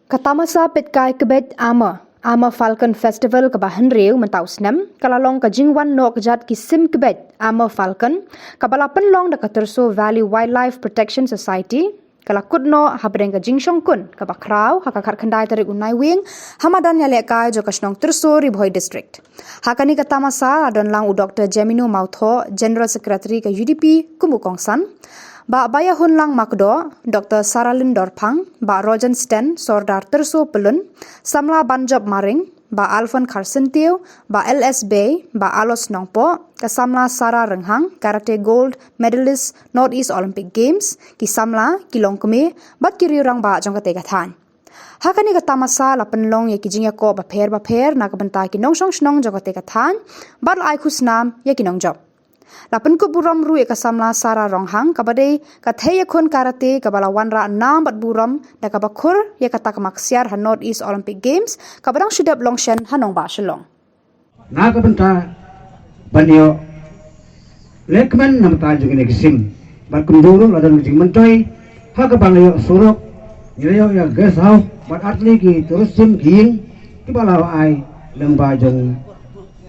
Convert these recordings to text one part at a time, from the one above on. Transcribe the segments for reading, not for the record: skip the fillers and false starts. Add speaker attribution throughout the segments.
Speaker 1: Katamasa Petkai Kebet Ama Falcon Festival kabahan riu mentau senam kalalong ka jingwan no kejat kisim Kebet Ama Falcon kabalapan long da Katerso Valley Wildlife Protection Society kalakut no habreng ka jingshong kun kabakrau hakakar kandai tarik unai wing hamadan ya lekai jo kasnong Terso Ribhoi District. Hakani katamasa adon lang u Dr. Jemino Mautho General Secretary ka UDP Kumukongsan. Ba Baya Hunlang Makdo, Dr. Saralyn Dorpang, Ba Rojan Sten, Sordar Terso Pelun, Samla Banjab Maring, Ba Alfon Karsentio, Ba LS Bay, Ba Alos Nongpo, Kasamla Sara Renghang, Karate Gold Medalist Northeast Olympic Games, Kisamla, Kilongkeme, Bat Kiriurang Ba Jongkategathan. Hakani katamasa lapenlong ya kijingya ko baper na kabanta kinong shnong Jongkategathan, Bat Aikusnam ya kinong job. Lapan ko buram ru kasamla Sara Ronghang kabadai kathaya kun karate kabala wanra nam bat buram da kabakur ya kata kamaksiar ha Northeast Olympic Games kabadang shudap longshen hanong ba shalong.
Speaker 2: Na kabanta banyo lekman nam ta jung ne kisim bat kumduru ladan jing mentoy ha kabang yo surok yo ya guest house bat atli ki terus sim king ki bala ai lembah jeng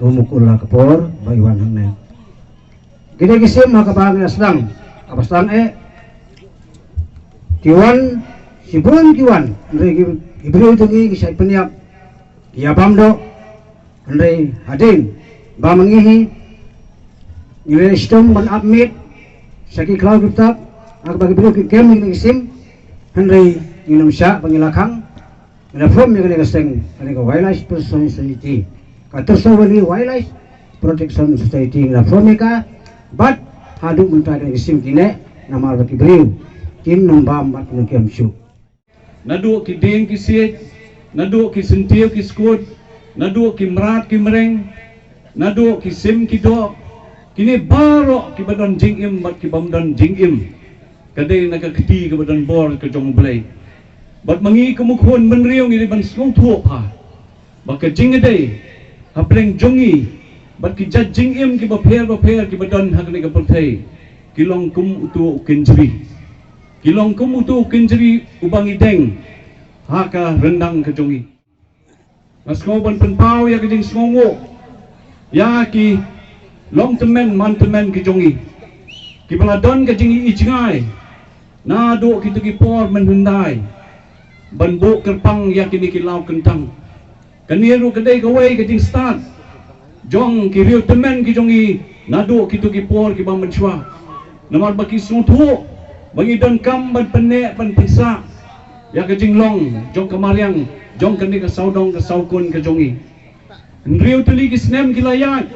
Speaker 2: rumukul la kapor baywan hang ne. Kita kisim makabang naslang, abastang kiwan, sibuan kiwan, andre ibru tungi kisai penyak, kiabam do, andre hadin, ba mangihi, nilai sistem ban admit, saki klau kitab, aku bagi ibru kem ni kisim, andre inum syak pengilakang, ada form yang kena keseng, ada wildlife protection society, Katerso Valley Wildlife Protection Society, ada form mereka. But haduk mentah dengan kisim kine nama bagi beliau kin nombam bat nukiam syu
Speaker 3: nadu ki ding ki siet nadu ki sentiu ki skut nadu ki merat ki mereng nadu ki sim ki do kini baro ki badan jingim bat ki bamdan jingim kadai nak keti ke badan bor ke jong belai bat mangi kemukhon menriung ini ban slong thuo pha bak jingedai hapleng jongi bat ki judging im ki baper ki badan hak ni ka perthai kilong kum utu kinjri ubangi deng haka rendang ka jongi nasko ban penpau ya ki jing sngongo ya ki long temen man temen ki jongi ki baladon ka jing icngai na do ki tu ki por men hundai ban bo kerpang ya ki ni ki lau kentang kaniru kedai ka wei ka jing start jong ki riu temen ki jongi nadu ki tu ki por ki bang menchua namar baki suntu bagi dan kam ban pene ban pisa ya ke jinglong jong kamariang jong kani ka saudong ka saukun ka jongi riu tuli ki snem ki layak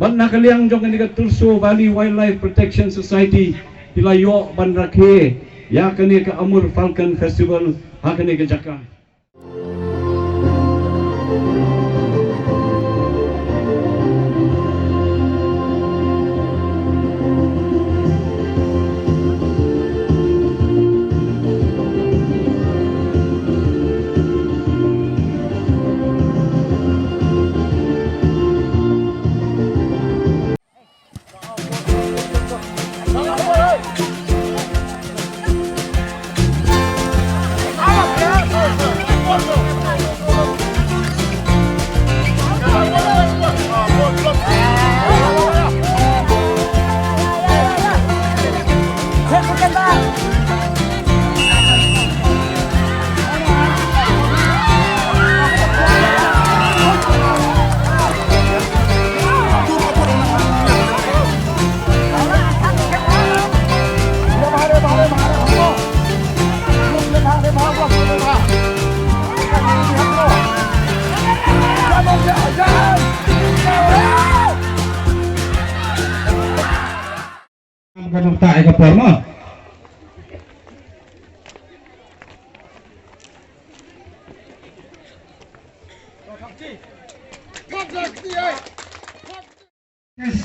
Speaker 3: ban nakaliang jong kani ka Terso Valley Wildlife Protection Society pilayo ban rakhe ya kani ka Amur Falcon Festival ha kani ka Jaka.
Speaker 2: Kadang tak ke porma.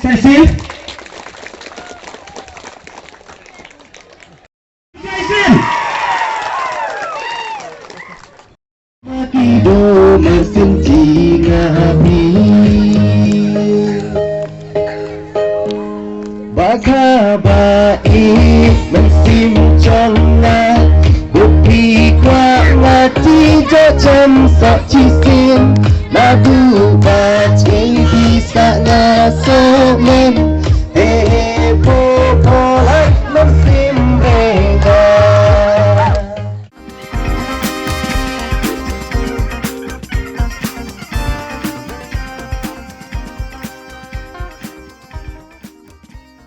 Speaker 2: Sesi.
Speaker 4: Kido mesin jinga habi baka baik mesin chongla gopi kwa ngati Macam sak cisin lagu